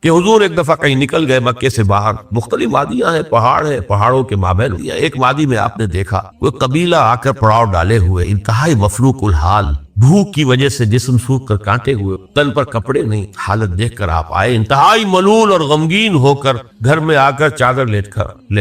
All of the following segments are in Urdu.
کہ حضور ایک دفعہ کہیں نکل گئے مکے سے باہر، مختلف وادیاں ہیں، پہاڑ ہیں، پہاڑوں کے مابین ایک وادی میں آپ نے دیکھا وہ قبیلہ آ کر پڑاؤ ڈالے ہوئے، انتہائی مفلوق الحال، بھوک کی وجہ سے جسم سوکھ کر کانٹے ہوئے، تن پر کپڑے نہیں، حالت دیکھ کر آپ آئے انتہائی ملول اور غمگین ہو کر، گھر میں آ کر چادر لے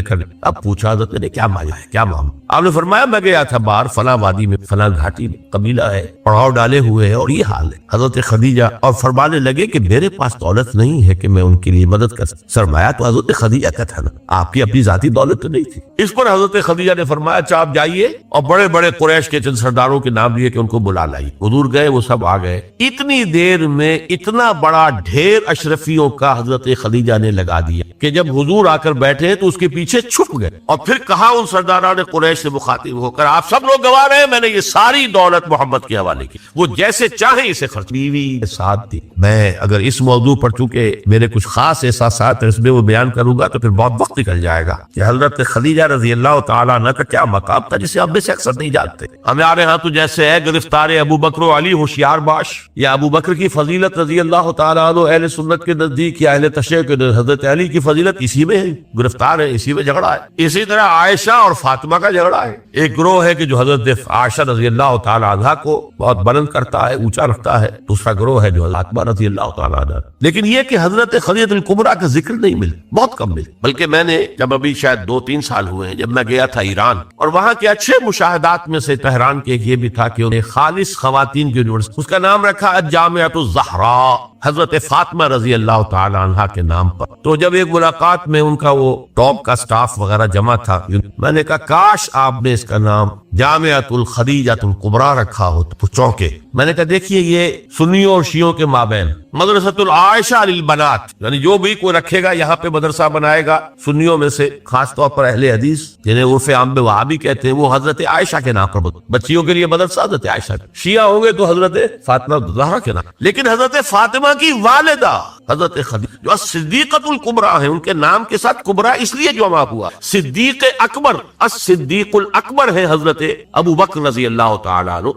کر اب پوچھا حضرت نے کیا مانا ہے، کیا معاملہ؟ آپ نے فرمایا میں گیا تھا باہر فلاں وادی میں، فلاں گھاٹی میں قبیلہ ہے، پڑاؤ ڈالے ہوئے ہے اور یہ حال ہے۔ حضرت خدیجہ اور فرمانے لگے کہ میرے پاس دولت نہیں ہے کہ میں ان کے لیے مدد کر سکتا، سرمایہ تو حضرت خدیجہ کا تھا نا، آپ کی اپنی ذاتی دولت تو نہیں تھی۔ اس پر حضرت خدیجہ نے فرمایا اچھا آپ جائیے اور بڑے بڑے قریش کے چند سرداروں کے نام لیے کہ ان کو بلا لائیے۔ حضور گئے، وہ سب آ گئے، اتنی دیر میں اتنا بڑا ڈھیر اشرفیوں کا حضرت خدیجہ نے لگا دیا کہ جب حضور آ کر بیٹھے تو اس کے پیچھے چھپ گئے، اور پھر کہا ان سرداران قریش سے مخاطب ہو کر آپ سب لوگ گواہ ہیں میں نے یہ ساری دولت محمد کے حوالے کی، وہ جیسے چاہیں اسے خرچ، بیوی کے ساتھ تھی۔ میں اگر اس موضوع پر چونکہ میرے کچھ خاص احساسات اس میں وہ بیان کروں گا تو پھر بہت وقت نکل جائے گا کہ حضرت خدیجہ رضی اللہ تعالیٰ عنہ کا کیا مقام تھا جسے ہم میں سے اکثر نہیں جانتے۔ ہمارے ہاں تو جیسے ہے گرفتار ابو بکر و علی ہوشیار باش، یا ابو بکر کی فضیلت رضی اللہ تعالیٰ عنہ اہل سنت کے نزدیک یا اہل تشیع کے حضرت علی کی فضیلت اسی میں ہے، گرفتار ہے، اسی میں جھگڑا ہے۔ اسی طرح عائشہ اور فاطمہ کا جھگڑا ہے، ایک گروہ ہے کہ جو حضرت عائشہ رضی اللہ تعالیٰ عنہ کو بہت بلند کرتا ہے، اونچا رکھتا ہے، دوسرا گروہ ہے جو حضرت فاطمہ رضی اللہ تعالیٰ عنہ۔ لیکن یہ کہ حضرت خدیجہ الکبریٰ کا ذکر نہیں ملا، بہت کم ملا، بلکہ میں نے جب ابھی شاید 2-3 سال ہوئے ہیں جب میں گیا تھا ایران، اور وہاں کے اچھے مشاہدات میں سے تہران کے ایک یہ بھی تھا کہ انہیں خالص خواتین کی یونیورسٹی، اس کا نام رکھا الجامعۃ الزہراء، حضرت فاطمہ رضی اللہ تعالی عنہا کے نام پر۔ تو جب ایک ملاقات میں ان کا وہ ٹاپ کا سٹاف وغیرہ جمع تھا، میں نے کہا کاش آپ نے اس کا نام جامعۃ الخدیجۃ الکبریٰ رکھا ہو تو چونکے۔ میں نے کہا دیکھیے یہ سنیوں اور شیعوں کے مابین مدرسۃ العائشہ للبنات، یعنی جو بھی کوئی رکھے گا یہاں پہ مدرسہ بنائے گا سنیوں میں سے، خاص طور پر اہل حدیث جنہیں عرف عام میں وہابی کہتے ہیں، وہ حضرت عائشہ کے نام پر بچیوں کے لیے مدرسہ حضرت عائشہ، شیعہ ہوں گے تو حضرت فاطمہ زہرا کے نام۔ لیکن حضرت فاطمہ کی والدہ حضرت خدیجہ جو صدیقۃ الکبریٰ ہیں، ان کے نام کے ساتھ کبریٰ اس لیے جمع ہوا، صدیق اکبر، الصدیق الاکبر ہے حضرت ابو بکر رضی اللہ تعالیٰ عنہ،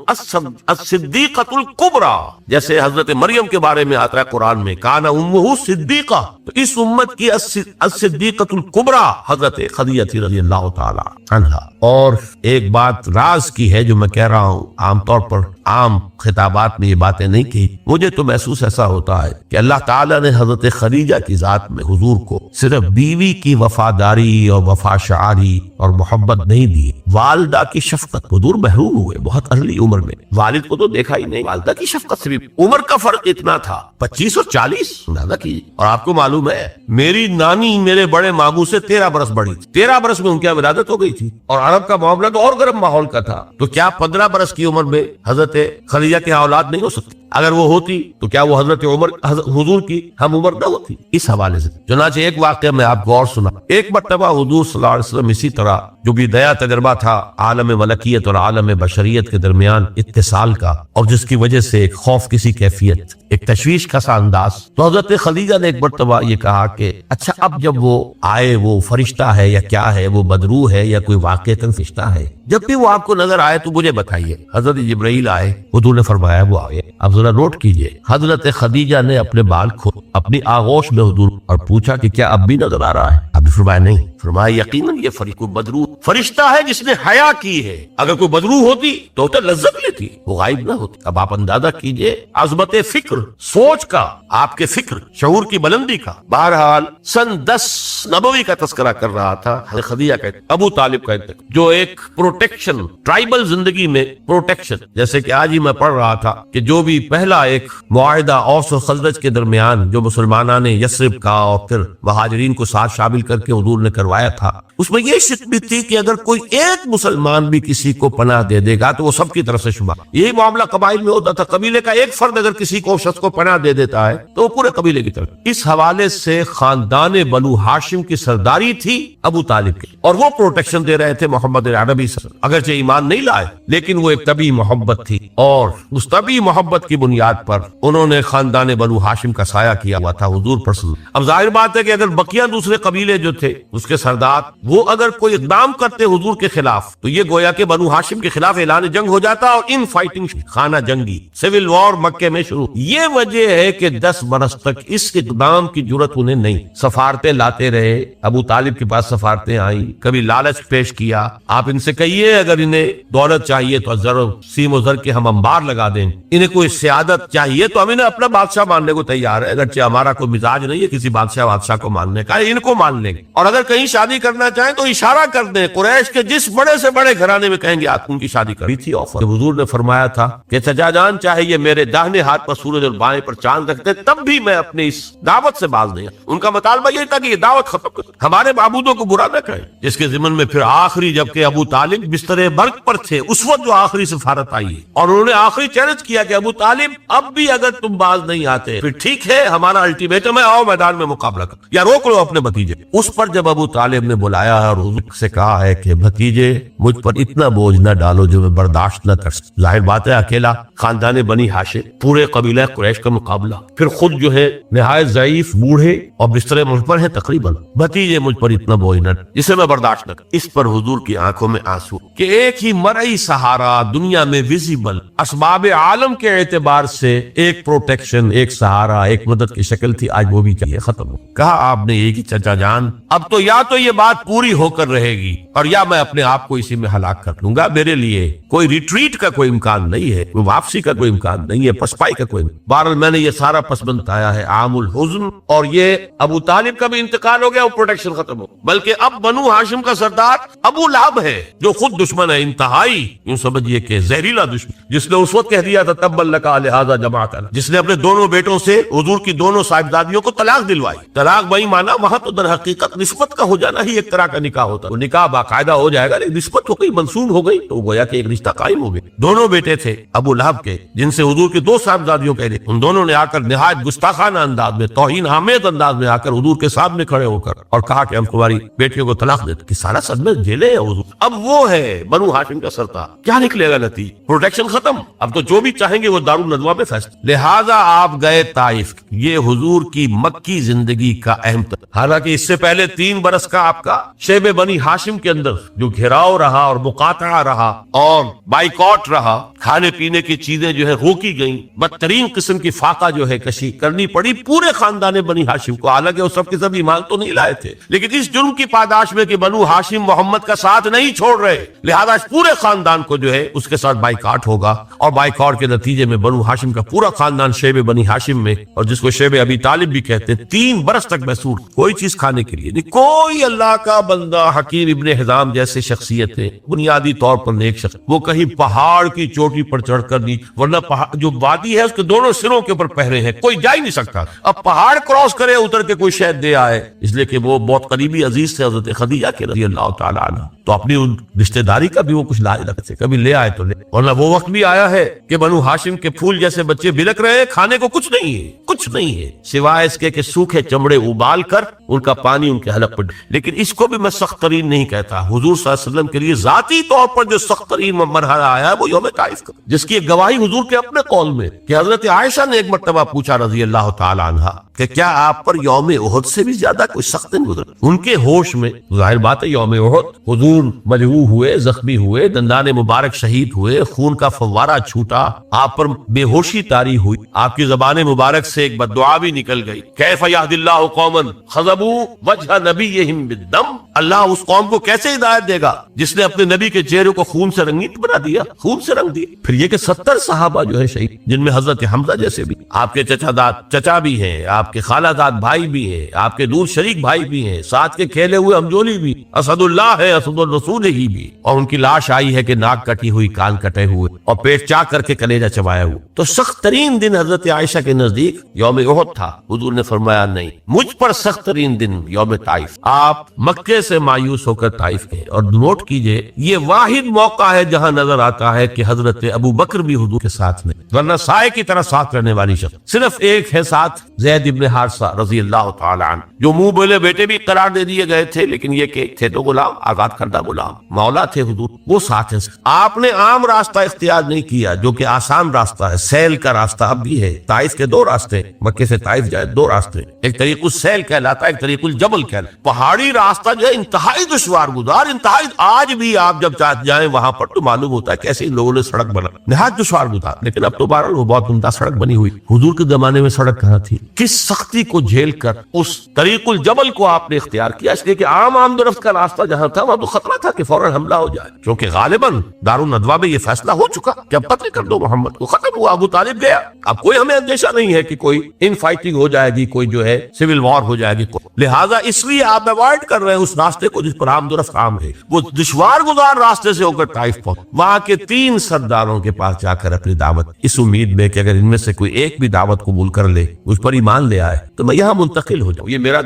الصدیقۃ الکبریٰ، جیسے حضرت مریم کے بارے میں آتا ہے قرآن میں کان امہ صدیقہ، تو اس امت کی الصدیقۃ الکبریٰ حضرت خدیجہ رضی اللہ تعالیٰ عنہا۔ اور ایک بات راز کی ہے جو میں کہہ رہا ہوں، عام طور پر عام خطابات میں یہ باتیں نہیں کی، مجھے تو محسوس ایسا ہوتا ہے کہ اللہ تعالیٰ نے حضرت خدیجہ کی ذات میں حضور کو صرف بیوی کی وفاداری اور وفا شعاری اور محبت نہیں دی، والدہ کی شفقت۔ حضور محروم ہوئے بہت ارلی عمر میں، والد کو تو دیکھا ہی نہیں، والدہ کی شفقت سے بھی عمر کا فرق اتنا تھا، 25 اور 40 اندازہ کیجیے۔ اور آپ کو معلوم ہے میری نانی میرے بڑے ماموں سے 13 برس بڑی تھی، 13 برس میں ان کی ولادت ہو گئی تھی، اور عرب کا معاملہ تو اور گرم ماحول کا تھا، تو کیا 15 برس کی عمر میں حضرت خدیجہ کی اولاد نہیں ہو سکتی؟ اگر وہ ہوتی تو کیا وہ حضرت عمر حضور کی ہم عمر نہ ہوتی؟ اس حوالے سے چنانچہ ایک واقعہ میں آپ کو اور سنا، ایک مرتبہ حضور صلی اللہ علیہ وسلم اسی طرح جو بھی نیا تجربہ تھا عالم ملکیت اور عالم بشریت کے درمیان اتصال کا، اور جس کی وجہ سے ایک خوف کسی کیفیت، ایک تشویش کا سا انداز، تو حضرت خدیجہ نے ایک مرتبہ یہ کہا کہ اچھا اب جب وہ آئے وہ فرشتہ ہے یا کیا ہے، وہ بدروح ہے یا کوئی واقعتاً فرشتہ ہے، جب بھی وہ آپ کو نظر آئے تو مجھے بتائیے۔ حضرت جبرائیل آئے، حضور نے فرمایا وہ آئے، اب ذرا نوٹ کیجئے، حضرت خدیجہ نے اپنے بال کھول اپنی آغوش میں حضور اور پوچھا کہ کیا اب بھی نظر آ رہا ہے؟ اب بھی فرمایا نہیں، فرمایا یقیناً یہ کوئی بدروح فرشتہ ہے جس نے حیا کی ہے، اگر کوئی بدروح ہوتی تو لذت لیتی، وہ غائب نہ ہوتی۔ اب آپ اندازہ کیجئے عظمت فکر، سوچ کا، آپ کے فکر شعور کی بلندی کا۔ بہرحال سن 10 نبوی کا تذکرہ کر رہا تھا خدیجہ کا، ابو طالب کا جو ایک پروٹیکشن، ٹرائبل زندگی میں پروٹیکشن، جیسے کہ آج ہی میں پڑھ رہا تھا کہ جو بھی پہلا ایک معاہدہ اوس و خزرج کے درمیان جو مسلمانوں نے یثرب کا اور پھر مہاجرین کو ساتھ شامل کر کے حضور نے کروایا تھا، اس میں یہ شرط بھی تھی کہ اگر کوئی ایک مسلمان بھی کسی کو پناہ دے دے گا تو وہ سب کی طرف سے شمار۔ یہی معاملہ قبائل میں ہوتا تھا، قبیلے کا ایک فرد اگر کسی کو شخص کو پناہ دے دیتا ہے تو وہ پورے قبیلے کی طرف۔ اس حوالے سے خاندان بنو ہاشم کی سرداری تھی ابو طالب کی، اور وہ پروٹیکشن دے رہے تھے محمد عربی صلی اللہ علیہ وسلم، اگرچہ ایمان نہیں لائے لیکن وہ ایک طبی محبت تھی، اور اس طبی محبت کی بنیاد پر انہوں نے خاندان بنو ہاشم کا سایہ کیا ہوا تھا حضور پر صلی اللہ علیہ وسلم۔ اب ظاہر بات ہے کہ اگر بقیہ دوسرے قبیلے جو تھے اس کے سردار، وہ اگر کوئی اقدام کرتے حضور کے خلاف تو یہ گویا کہ بنو ہاشم کے خلاف اعلان جنگ ہو جاتا اور ان فائٹنگ خانہ جنگی سول وار مکے میں شروع۔ یہ وجہ ہے کہ 10 برس تک اس اقدام کی جرت انہیں نہیں۔ سفارتیں لاتے رہے، ابو طالب کے پاس سفارتیں آئیں، کبھی لالچ پیش کیا، آپ ان سے کہیے اگر انہیں دولت چاہیے تو ضرور سیم و زر کے ہم انبار لگا دیں، انہیں کوئی سیادت چاہیے تو ہم انہیں اپنا بادشاہ ماننے کو تیار ہے، اگرچہ ہمارا کوئی مزاج نہیں ہے کسی بادشاہ کو ماننے کا، ان کو مان لیں گے، اور اگر کہیں شادی کرنا چاہیں تو اشارہ کر دیں، قریش کے جس بڑے سے بڑے گھرانے میں کہیں گے آپ ان کی شادی کری تھی آفر۔ جب حضور نے فرمایا تھا کہ چچا جان چاہے یہ میرے داہنے ہاتھ پر سورج اور بائیں پر چاند رکھتے تب بھی میں اپنے اس دعوت سے باز نہیں۔ ان کا مطالبہ یہ تھا کہ یہ دعوت ختم کر، ہمارے معبودوں کو برا نہ کہیں، جس کے ضمن میں پھر آخری جبکہ ابو طالب بستر مرگ پر تھے اس وقت جو آخری سفارت آئی ہے اور انہوں نے آخری چیلنج کیا کہ ابو طالب اب بھی اگر تم باز نہیں آتے پھر ٹھیک ہے ہمارا الٹیمیٹم ہے، آؤ میدان میں مقابلہ کر یا روک لو اپنے بھتیجے۔ اس پر جب ابو طالب نے بلایا اور حضور سے کہا ہے کہ بھتیجے مجھ پر اتنا بوجھ نہ ڈالو جو میں برداشت نہ کر سکوں، ظاہر بات ہے اکیلا خاندان بنی ہاشم پورے قبیلہ قریش کا مقابلہ، پھر خود جو ہے نہایت ضعیف بوڑھے اور بستر مرگ پر ہیں تقریباً، بھتیجے مجھ پر اتنا بوجھ نہ جسے میں برداشت نہ کر۔ اس پر حضور کی آنکھوں میں آنسو کہ ایک ہی مرئی سہارا دنیا میں ویزیبل اسباب عالم کے اعتبار سے ایک پروٹیکشن، ایک سہارا، ایک مدد کی شکل تھی، آج وہ بھی چاہیے ختم ہو۔ کہا آپ نے یہ کہ چچا جان اب تو یا تو یہ بات پوری ہو کر رہے گی اور یا میں اپنے آپ کو اسی میں ہلاک کر لوں گا، میرے لیے کوئی ریٹریٹ کا کوئی امکان نہیں ہے، کوئی واپسی کا کوئی امکان نہیں ہے، پسپائی کا کوئی نہیں۔ بہرحال میں نے یہ سارا پسماند بتایا ہے عام الحزن، اور یہ ابو طالب کا بھی انتقال ہو گیا اور پروٹیکشن ختم ہو، بلکہ اب بنو ہاشم کا سردار ابو لہب ہے جو خود دشمن ہے انتہائی، یوں سمجھیے کہ زہریلا دشمن، جس نے اس وقت کہہ دیا تھا تبا لک لہذا جمعتنا، جس نے اپنے دونوں بیٹوں سے حضور کی دونوں صاحبزادیوں کو طلاق دلوائی۔ طلاق بھائی مانا وہاں تو در حقیقت نسبت کا ہو جانا ہی ایک طرح کا نکاح ہوتا ہے، وہ نکاح باقاعدہ ہو جائے گا لیکن نسبت ہو گئی، منسوخ ہو گئی تو گویا کہ ایک رشتہ قائم ہو گیا۔ دونوں بیٹے تھے ابو لہب کے جن سے حضور کی 2 صاحبزادیوں کہتے، ان دونوں نے آ کر نہایت گستاخانہ انداز میں، توہین آمیز انداز میں آ کر حضور کے سامنے کھڑے ہو کر اور کہا کہ ہم تمہاری بیٹیوں کو طلاق دیتے، کہ سارا صدمہ جیلے ہے حضور۔ اب وہ ہے بنو ہاشم کا سردار، کیا نکلے گا نتیجہ؟ پروٹیکشن ختم، اب تو جو بھی چاہیں گے وہ دارالندوہ میں فیصلہ۔ لہذا آپ گئے طائف، یہ حضور کی مکی زندگی کا اہم حالانکہ اس سے پہلے 3 برس کا آپ کا شیب بنی ہاشم کے اندر جو گھیراؤ رہا اور مقاطعہ رہا اور بائیکاٹ رہا، کھانے پینے کی چیزیں جو ہے روکی گئیں، بدترین قسم کی فاقہ جو ہے کشی کرنی پڑی پورے خاندان بنی ہاشم کو، حالانکہ وہ سب کے سب ایمان تو نہیں لائے تھے، لیکن اس جرم کی پاداش میں کہ بنو ہاشم محمد کا ساتھ نہیں چھوڑ رہے، لہذا اس پورے خاندان کو جو ہے اس کے ساتھ بائیکاٹ ہوگا، اور بائیکاٹ کے نتیجے میں بنو ہاشم کا پورا خاندان شیب بنی ہاشم میں، اور جس کو شیب ابی طالب بھی کہتے ہیں، 3 برس تک محصور، کوئی چیز کھانے کے لیے نہیں۔ کوئی اللہ کا بندہ حکیم ابن حزام جیسے شخصیت ہے، بنیادی طور پر نیک شخص، وہ کہیں پہاڑ کی چوٹی پر چڑھ کر نہیں، ورنہ جو وادی ہے اس کے دونوں سروں کے اوپر پہرے ہیں، کوئی جا ہی نہیں سکتا، اب پہاڑ کراس کرے اتر کے کوئی شہد دے آئے، اس لیے کہ وہ بہت قریبی عزیز تھے حضرت خدیجہ کے رضی اللہ تعالی عنہ، تو اپنی ان رشتہ داری کا بھی وہ کچھ لاج رکھتے، کبھی لے آئے تو لے، ورنہ وہ وقت بھی آیا ہے کہ بنو ہاشم کے پھول جیسے بچے بلک رہے ہیں، کھانے کو کچھ نہیں ہے، کچھ نہیں ہے سوائے اس کے کہ سوکھے چمڑے ابال کر ان کا پانی ان کے حلق پر، لیکن اس کو بھی میں سخت ترین نہیں کہتا، حضور صلی اللہ علیہ وسلم کے لیے ذاتی طور پر جو سخت ترین مرحلہ آیا ہے وہ یوم طائف کا، جس کی ایک گواہی حضور کے اپنے قول میں کہ حضرت عائشہ نے ایک مرتبہ پوچھا رضی اللہ تعالی عنہا کہ کیا آپ پر یوم احد سے بھی زیادہ کوئی سخت دن گزرا؟ ان کے ہوش میں ظاہر بات ہے یوم احد حضور مجروح ہوئے، زخمی ہوئے، دندان مبارک شہید ہوئے، خون کا فوارہ چھوٹا، آپ پر بے ہوشی طاری ہوئی، آپ کی زبان مبارک سے ایک بددعا بھی نکل گئی، کیف یہدی اللہ قوما خضبوا وجہ نبیہم بالدم، اللہ اس قوم کو کیسے ہدایت دے گا جس نے اپنے نبی کے چہرے کو خون سے رنگین بنا دیا، خون سے رنگ دیا۔ پھر یہ کہ 70 صحابہ جو ہے شہید، جن میں حضرت حمزہ جیسے بھی، آپ کے چچا بھی ہیں، آپ کے خالہ داد بھائی بھی ہیں، آپ کے دور شریک بھائی بھی ہیں، ساتھ کے کھیلے ہوئے امجولی بھی، اسد اللہ ہے، اسد الرسول ہی بھی، اور ان کی لاش آئی ہے کہ ناک کٹی ہوئی، کان کٹے ہوئے اور پیٹ چاک کر کے کلیجہ چبایا ہوا۔ تو سخت ترین دن حضرت عائشہ کے نزدیک یوم احد تھا، حضور نے فرمایا نہیں، مجھ پر سخت ترین دن یوم طائف۔ آپ مکے سے مایوس ہو کر طائف گئے، اور نوٹ کیجئے یہ واحد موقع ہے جہاں نظر آتا ہے کہ حضرت ابو بکر بھی حضور کے ساتھ نہیں، ورنہ سائے کی طرح ساتھ رہنے والی شخص صرف ایک ہے ساتھ، زید ابن حارثہ رضی اللہ تعالی عنہ، جو منہ بولے بیٹے بھی قرار دے دیے گئے تھے، لیکن یہ کہ تھے تو غلام، آزاد کردہ غلام، مولا تھے حضور، وہ ساتھ ہیں۔ آپ نے عام راستہ اختیار نہیں کیا جو کہ آسان راستہ ہے، سیل کا راستہ اب بھی ہے۔ طائف کے دو راستے، مکے سے طائف جائے دو راستے، ایک طریق السیل کہلاتا ہے، ایک طریق الجبل کہلاتا ہے۔ پہاڑی راستہ جو ہے انتہائی دشوار گزار، انتہائی، آج بھی آپ جب جائیں وہاں پر تو معلوم ہوتا ہے کیسے ان لوگوں نے سڑک بنا، نہایت دشوار گزار، لیکن اب تو بہرحال وہ بہت عمدہ سڑک بنی ہوئی۔ حضور کے زمانے میں سڑک کہاں تھی؟ کس سختی کو جھیل کر اس طریق الجبل کو آپ نے اختیار کیا، اس لیے کہ عام آمد و رفت کا راستہ جہاں تھا وہاں تو خطرہ تھا کہ فوراً حملہ ہو جائے، کیونکہ غالباً دارالندوہ میں یہ فیصلہ ہو چکا کہ اب قتل کر دو محمد کو، ختم ہوا، ابو طالب گیا، اب کوئی ہمیں اندیشہ نہیں ہے کہ کوئی ان فائٹنگ ہو جائے گی، کوئی جو ہے سول وار ہو جائے گی، لہٰذا اس لیے آپ اوائڈ کر رہے ہیں اس راستے کو جس پر آمد و رفت عام ہے، وہ دشوار گزار راستے سے ہو کر طائف پہنچ، وہاں کے 3 سرداروں کے پاس جا کر اپنی دعوت، اس امید میں کہ اگر ان میں سے کوئی ایک بھی دعوت قبول کر لے، اس پر ایمان لے آئے تو میں یہاں منتقل ہو جاؤں، یہ میرا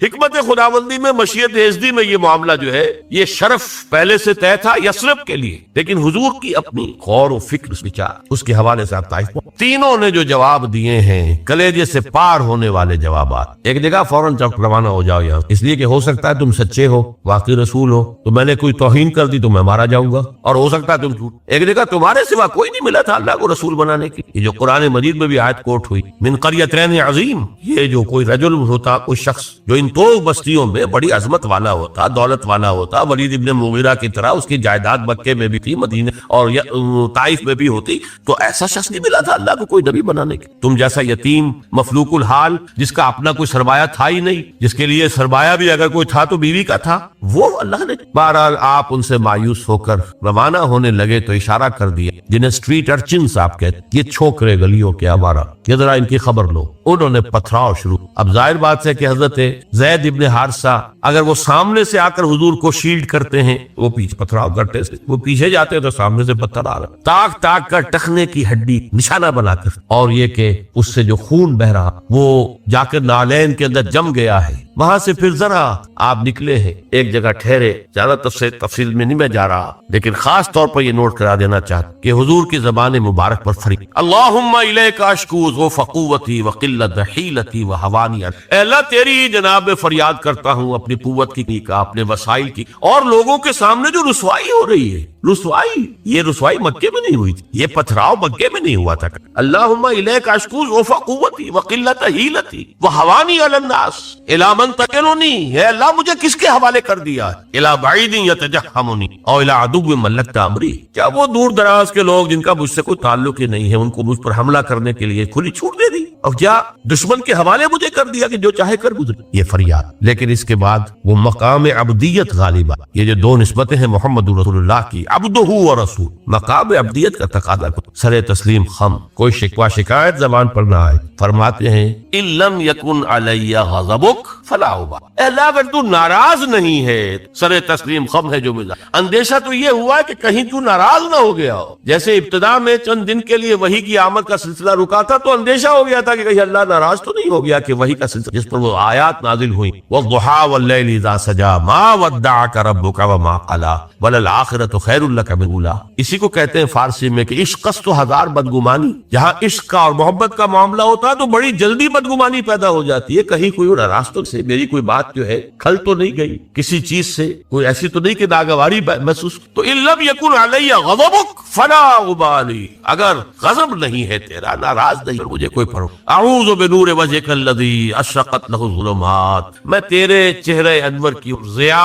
حکمت خداوندی میں، مشیت ازدی میں یہ معاملہ جو ہے یہ شرف پہلے سے طے تھا یثرب کے لیے، لیکن حضور کی اپنی غور و فکر وچار اس کے حوالے سے آپ طائف پہنچ۔ تینوں نے جو جواب دیے ہیں کلیجے سے پار ہونے والے جوابات، ایک جگہ فوراً روانہ ہو جاؤ یہاں، اس لیے کہ ہو سکتا ہے تم سچے ہو، واقعی رسول ہو، تو میں نے کوئی توہین کر دی تو میں مارا جاؤں گا، اور ہو سکتا ہے تم جھوٹ۔ ایک جگہ تمہارے سوا کوئی نہیں ملا تھا اللہ کو رسول بنانے کی، یہ جو قرآن مجید میں بھی آیت کوٹ ہوئی، من قریتین عظیم، یہ جو کوئی رجل ہوتا، کوئی شخص جو ان 2 بستیوں میں بڑی عظمت والا ہوتا، دولت والا ہوتا، ولید ابن مغیرہ کی طرح اس کی جائیداد مکے میں بھی تھی، مدینہ اور طائف میں بھی ہوتی، تو ایسا شخص نہیں ملا تھا اللہ کو کوئی نبی بنانے کی۔ تم جیسا یتیم مفلوق الحال جس کا اپنا کوئی سرمایہ تھا ہی نہیں، جس کے لیے سرمایہ بھی اگر کوئی تھا تو بیوی کا تھا، وہ اللہ نے۔ بہرحال آپ ان سے مایوس ہو کر روانہ ہونے لگے تو اشارہ کر دیا، جنہیں اسٹریٹ ارچنز آپ کہتے، یہ چھوکرے گلیوں کے آوارہ، یہ ذرا ان کی خبر لو۔ انہوں نے پتھراؤ شروع۔ اب ظاہر بات ہے کہ حضرت زید ابن حارثہ اگر وہ سامنے سے آ کر حضور کو شیلڈ کرتے ہیں، وہ پیچھے پتھراؤ کرتے سے، وہ پیچھے جاتے ہیں تو سامنے سے پتھر آ رہا، تاک تاک کر ٹخنے کی ہڈی نشانہ بنا کر، اور یہ کہ اس سے جو خون بہ رہا وہ جا کر نالین کے اندر جم گیا ہے۔ وہاں سے پھر ذرا آپ نکلے ہیں، ایک جگہ ٹھہرے، زیادہ تفصیل میں نہیں میں جا رہا، لیکن خاص طور پر یہ نوٹ کرا دینا چاہتا کہ حضور کی زبان مبارک پر فریق، اللہم الیک اشکو ضعف قوتی وقلت حیلتی وہوانی، اے اللہ تیری جناب میں فریاد کرتا ہوں اپنی قوت کی کا، اپنے وسائل کی، اور لوگوں کے سامنے جو رسوائی ہو رہی ہے، رسوائی، یہ رسوائی مکے میں نہیں ہوئی تھی، یہ پتھراؤ مکے میں نہیں ہوا تھا۔ اللہم الیک اشکو ضعف قوتی وقلت حیلتی وہوانی علی الناس الی من تکلنی، ہے اللہ مجھے کس کے حوالے کر دیا ہے، الی بعید یتجہمنی اور الی عدو ملکت امری، کیا وہ دور دراز کے لوگ جن کا مجھ سے کوئی تعلق ہی نہیں ہے ان کو مجھ پر حملہ کرنے کے لیے کھلی چھوٹ دے دی، اور کیا دشمن کے حوالے مجھے کر دیا کہ جو چاہے کر گزرے، یہ فریاد۔ لیکن اس کے بعد وہ مقام عبدیت غالبہ، یہ جو 2 نسبتیں ہیں محمد رسول اللہ کی، عبدہ و رسول، مقام عبدیت کا تقاضا سر تسلیم خم، کوئی شکوہ شکایت زبان پر نہ آئے۔ فرماتے ہیں ان لم یکن علی غضبک فلا ابالی، اے اللہ اگر تو ناراض نہیں ہے، سر تسلیم خم ہے جو ملا، اندیشہ تو یہ ہوا کہ کہیں تو ناراض نہ ہو گیا ہو، جیسے ابتدا میں چند دن کے لیے وحی کی آمد کا سلسلہ رکا تھا تو اندیشہ ہو گیا تھا کہ کہیں اللہ ناراض تو نہیں ہو گیا کہ وحی کا سلسلہ جس پر وہ آیات نازل ہوئی، والضحی واللیل اذا سجا ما ودعک ربک وما قلی وللآخرۃ خیر لک من الاولی، اسی کو کہتے ہیں فارسی میں کہ عشق است و ہزار بدگمانی، جہاں عشق کا اور محبت کا معاملہ ہوتا ہے تو بڑی جلدی بدگمانی پیدا ہو جاتی ہے، کہیں کوئی ناراض تو سے میری کوئی بات جو ہے کھل تو نہیں گئی کسی چیز سے، کوئی ایسی تو نہیں کہ ناگواری محسوس، تو ان لم یکن علی غضبک فلا ابالی، اگر غضب نہیں ہے تیرا، ناراض نہیں، مجھے کوئی پڑھو، اعوذ بنور وجهک الذی اشرقت له الظلمات، میں تیرے چہرے انور کی ضیاء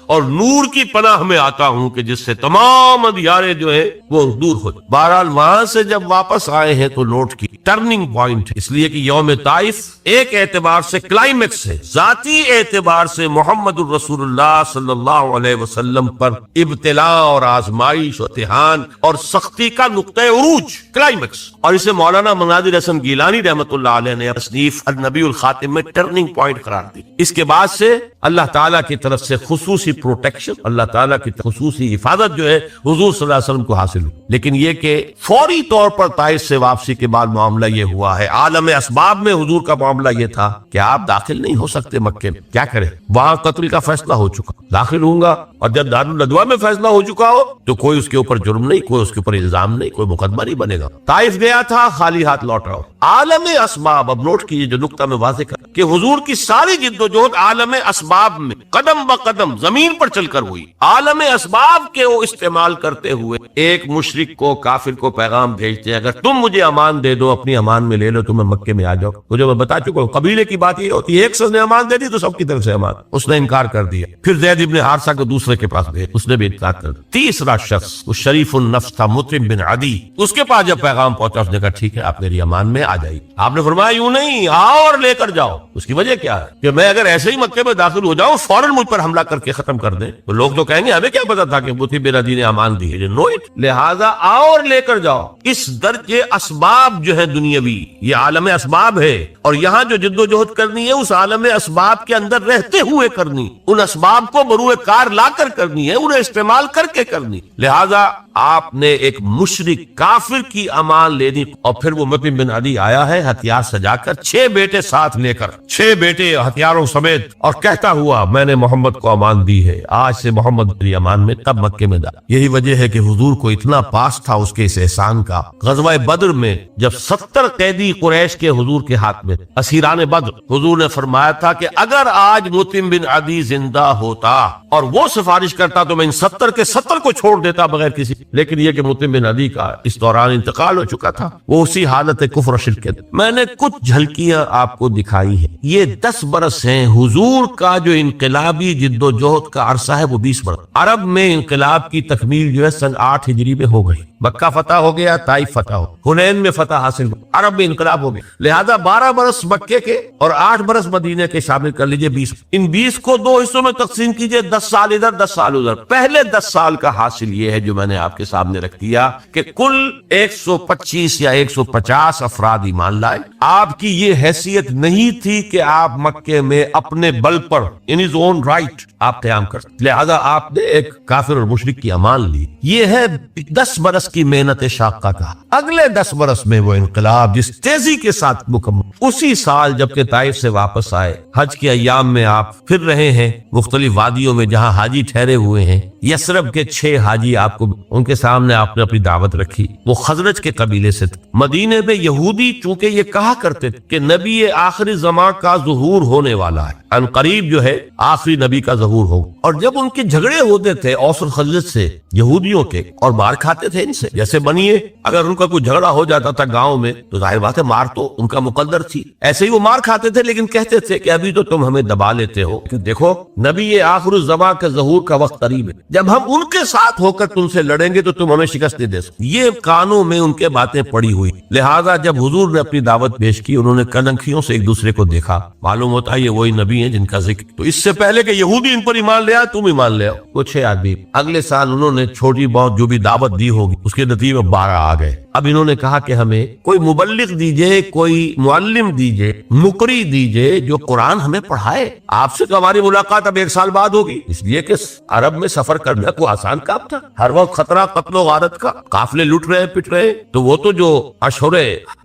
اور نور کی پناہ میں آتا ہوں کہ جس سے تمام اندھیارے جو ہے وہ دور ہو۔ بہرحال وہاں سے جب واپس آئے ہیں تو نوٹ کی ٹرننگ پوائنٹ، اس لیے کہ یوم طائف ایک اعتبار سے کلائمیکس ہے، ذاتی اعتبار سے محمد الرسول اللہ صلی اللہ علیہ وسلم پر ابتلاء اور آزمائش و امتحان اور سختی کا نقطہ عروج، کلائمیکس، اور اسے مولانا مناظر حسن گیلانی رحمۃ اللہ علیہ نے تصنیف النبی الخاتم میں ٹرننگ پوائنٹ قرار دی۔ اس کے بعد سے اللہ تعالیٰ کی طرف سے خصوصی پروٹیکشن، اللہ تعالیٰ کی خصوصی حفاظت جو ہے حضور صلی اللہ علیہ وسلم کو حاصل ہوئی، لیکن یہ کہ فوری طور پر طائف سے واپسی کے بعد معاملہ یہ ہوا ہے، عالم اسباب میں حضور کا معاملہ یہ تھا کہ آپ داخل نہیں ہو سکتے مکے میں، کیا کریں، وہاں قتل کا فیصلہ ہو چکا، داخل ہوں گا، اور جب دارالندوہ میں فیصلہ ہو چکا ہو تو کوئی اس کے اوپر جرم نہیں، کوئی اس کے اوپر الزام نہیں، کوئی مقدمہ نہیں بنے گا۔ طائف گیا تھا، خالی ہاتھ لوٹ رہا ہو، عالم اسباب، اب نوٹ کیجئے جو نقطہ میں واضح کر کہ حضور کی ساری جدوجہد عالم اسباب میں قدم بقدم زمین پر چل کر ہوئی، عالم اسباب کے وہ استعمال کرتے ہوئے ایک مشرک کو، کافر کو پیغام بھیجتے ہیں اگر تم مجھے امان دے دو، اپنی امان میں لے لو تو میں مکے میں آ جاؤ۔ مجھے میں بتا چکا ہوں قبیلے کی بات یہ ہوتی ہے، ایک شخص نے امان دے دی تو سب کی طرف سے امان، اس نے انکار کر دیا، پھر زید ابن حارثہ کو دوسرے کے پاس بھیج، اس نے بھی انکار کر دیا، تیسرا شخص وہ شریف النفس تھا مطعم بن عدی، اس کے پاس جب پیغام پہنچا اس نے کہا ٹھیک ہے آپ میری امان میں آ جائیے۔ آپ نے فرمایا یوں نہیں، آؤ اور لے کر جاؤ۔ اس کی وجہ کیا ہے کہ میں اگر ایسے ہی مکے میں داخل ہو جاؤں فوراً مجھ پر حملہ کر کے ختم کر دیں تو لوگ تو کہیں گے ہمیں کیا پتا تھا کہ مطعم بن عدی نے امان دی ہے، نو اٹ، لہذا آؤ اور لے کر جاؤ۔ اس درجے اسباب جو ہے دنیاوی، یہ عالم اسباب ہے، اور یہاں جو جد و جہد کرنی ہے اس عالم اسباب کے اندر رہتے ہوئے کرنی، ان اسباب کو بروئے کار لا کر کرنی ہے، انہیں استعمال کر کے کرنی۔ لہذا آپ نے ایک مشرک کافر کی امان لے دی، اور پھر وہ مطعم بن عدی آیا ہے ہتھیار سجا کر، 6 بیٹے ساتھ لے کر، 6 بیٹے ہتھیاروں سمیت، اور کہتا ہوا میں نے محمد کو امان دی ہے، آج سے محمد میری امان میں، تب مکے میں دا۔ یہی وجہ ہے کہ حضور کو اتنا پاس تھا اس کے اس احسان کا۔ غزوہ بدر میں جب 70 قیدی قریش کے حضور کے ہاتھ میں، اسیران بدر، حضور نے فرمایا تھا کہ اگر آج مطعم بن عدی زندہ ہوتا اور وہ سفارش کرتا تو میں ان 70 کے 70 کو چھوڑ دیتا بغیر کسی، لیکن یہ کہ مطعم بن عدی کا اس دوران انتقال ہو چکا تھا، وہ اسی حالت کفر و شرک کے۔ میں نے کچھ جھلکیاں آپ کو دکھائی ہیں، یہ 10 برس ہیں، حضور کا جو انقلابی جد و جہد کا عرصہ ہے وہ 20 برس۔ عرب میں انقلاب کی تکمیل جو ہے سن 8 ہجری میں ہو گئی، مکہ فتح ہو گیا، طائف فتح ہو، حنین میں فتح حاصل ہو، عرب میں انقلاب ہو گیا، لہذا 12 برس مکے کے اور 8 برس مدینے کے شامل کر لیجئے 20۔ ان 20 کو 2 حصوں میں تقسیم کیجئے، 10 سال ادھر 10 سال ادھر۔ پہلے 10 سال کا حاصل یہ ہے جو میں نے آپ کے سامنے رکھ دیا کہ کل 125 یا 150 افراد ایمان لائے۔ آپ کی یہ حیثیت نہیں تھی کہ آپ مکے میں اپنے بل پر ان his own right آپ قیام کر سکتے، لہذا آپ نے ایک کافر اور مشرک کی امان لی۔ یہ ہے 10 برس کی محنت شاقہ کا۔ اگلے 10 برس میں وہ انقلاب جس تیزی کے ساتھ مکمل، اسی سال جبکہ طائف سے واپس آئے، حج کے ایام میں آپ پھر رہے ہیں مختلف وادیوں میں جہاں حاجی ٹھہرے ہوئے ہیں، یثرب کے 6 حاجی آپ کو، ان کے سامنے آپ نے اپنی دعوت رکھی، وہ خزرج کے قبیلے سے تھے۔ مدینے میں یہودی چونکہ یہ کہا کرتے تھے کہ نبی آخری زمان کا ظہور ہونے والا ہے، ان قریب جو ہے آخری نبی کا ظہور ہو، اور جب ان کے جھگڑے ہوتے تھے اوس اور خزرج سے یہودیوں کے، اور مار کھاتے تھے ان سے، جیسے بنیے اگر ان کا کوئی جھگڑا ہو جاتا تھا گاؤں میں تو ظاہر بات ہے مار تو ان کا مقدر تھی، ایسے ہی وہ مار کھاتے تھے، لیکن کہتے تھے کہ ابھی تو تم ہمیں دبا لیتے ہو، کہ دیکھو نبی آخر الزمان کے ظہور کا وقت قریب ہے، جب ہم ان کے ساتھ ہو کر تم سے لڑیں گے تو تم ہمیں شکست نہیں دے سکتے۔ یہ کانوں میں ان کے باتیں پڑی ہوئی، لہذا جب حضور نے اپنی دعوت پیش کی، انہوں نے کنکھیوں سے ایک دوسرے کو دیکھا، معلوم ہوتا ہے یہ وہی نبی ہیں جن کا ذکر، تو اس سے پہلے کہ یہودی ان پر ایمان لے آئے تم ایمان لے آؤ۔ وہ 6 آدمی اگلے سال انہوں نے چھوٹی بہت جو بھی دعوت دی ہوگی اس کے نتیجے میں 12 آ گئے۔ اب انہوں نے کہا کہ ہمیں کوئی مبلغ دیجئے، کوئی معلم دیجئے، مقری دیجئے جو قرآن ہمیں پڑھائے، آپ سے تو ہماری ملاقات اب 1 سال بعد ہوگی، اس لیے کہ عرب میں سفر کرنا کوئی آسان کام تھا، ہر وقت خطرہ قتل و غارت کا، قافلے لٹ رہے پٹ رہے، تو وہ تو جو اشہر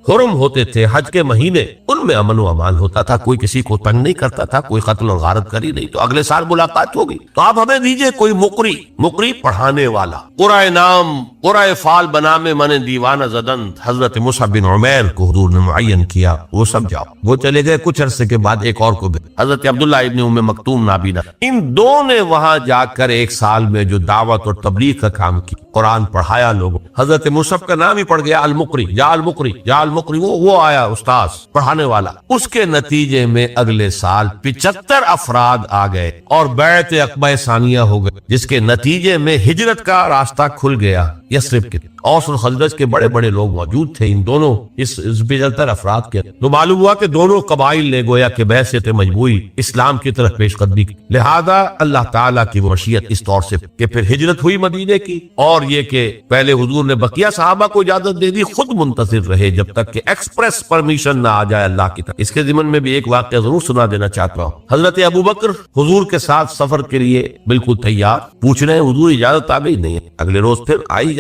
حرم ہوتے تھے، حج کے مہینے، ان میں امن و امان ہوتا تھا، کوئی کسی کو تنگ نہیں کرتا تھا، کوئی قتل و غارت کری نہیں، تو اگلے سال ملاقات ہوگی، تو آپ ہمیں دیجئے کوئی مقری پڑھانے والا، قرآن نام قرآن فال بنا میں من دیوانہ زدن، حضرت مصعب بن عمیر کو حضور نے معین کیا، وہ سب جاؤ۔ وہ چلے گئے، کچھ عرصے کے بعد ایک اور کو بھی، حضرت عبداللہ ابن ام مکتوم نابینا، ان 2 نے وہاں جا کر 1 سال میں جو دعوت اور تبلیغ کا کام کی، قرآن پڑھایا لوگوں۔ حضرت مصعب کا نام ہی پڑ گیا المقری، یا المقری، وہ آیا استاذ پڑھانے والا۔ اس کے نتیجے میں اگلے سال 75 افراد آ گئے اور بیعت عقبہ ثانیہ ہو گئے، جس کے نتیجے میں ہجرت کا راستہ کھل گیا یثرب کے۔ اوس اور خزرج کے بڑے بڑے لوگ موجود تھے ان دونوں اس 75 افراد کے، تو معلوم ہوا کہ دونوں قبائل نے گویا کہ بعثت مجموعی اسلام کی طرف پیش قدمی کی، لہذا اللہ تعالیٰ کی وہ مشیت اس طور سے کہ پھر ہجرت ہوئی مدینے کی، اور یہ کہ پہلے حضور نے بقیہ صحابہ کو اجازت دے دی، خود منتظر رہے جب تک کہ ایکسپریس پرمیشن نہ آ جائے اللہ کی طرف۔ اس کے ضمن میں بھی ایک واقعہ ضرور سنا دینا چاہتا ہوں۔ حضرت ابوبکر حضور کے ساتھ سفر کے لیے بالکل تیار، پوچھ رہے ہیں حضور اجازت آ گئی؟ نہیں، اگلے روز پھر آئی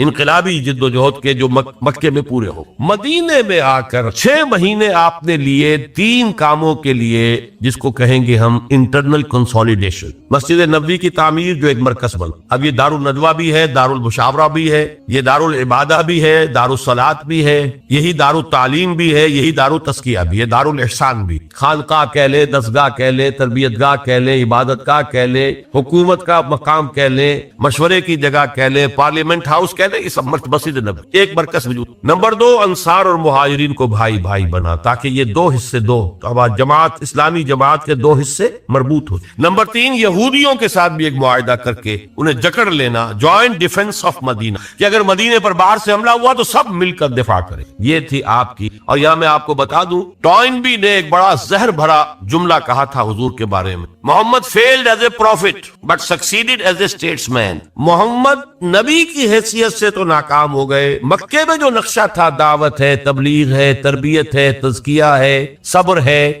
انقلابی جدوجہد کے جو مکے میں پورے ہو. مدینے میں آ کر 6 مہینے آپ نے لیے 3 کاموں کے لیے جس کو کہیں گے ہم انٹرنل کنسولیڈیشن. مسجد نبوی کی تعمیر جو ایک مرکز بن, اب یہ دار الندوہ بھی ہے, دار المشاورہ بھی ہے, یہ دار العبادہ بھی ہے, دار الصلاۃ بھی ہے, یہی دار التعلیم بھی ہے, یہی دار التزکیہ بھی ہے, دار الاحسان بھی. خانقاہ کہہ لے, دستگاہ کہہ لے, تربیت گاہ کہہ لے, عبادت گاہ کہہ لے, حکومت کا مقام کہہ لے, مشورے کی جگہ کہہ لے, پارلیمنٹ ہاؤس کہہ لے, یہ سب مسجد نبوی ایک مرکز وجود. نمبر 2, انصار اور مہاجرین کو بھائی بھائی بنا تاکہ یہ 2 حصے جماعت اسلامی جماعت کے 2 حصے مربوط ہو. نمبر 3, یہودیوں کے ساتھ بھی ایک معاہدہ کر کے انہیں جکڑ لینا, جوائنٹ ڈیفنس آف مدینہ, کہ اگر مدینے پر باہر سے حملہ ہوا تو سب مل کر دفاع کریں. یہ تھی آپ کی. اور یہاں میں آپ کو بتا دوں, ٹوائنبی نے ایک بڑا زہر بھرا جملہ کہا تھا حضور کے بارے میں. محمد failed as a prophet but succeeded as a statesman. محمد نبی کی حیثیت سے تو ناکام ہو گئے, مکے میں جو نقشہ تھا, دعوت ہے, تبلیغ ہے, تربیت ہے, تزکیہ ہے, صبر ہے,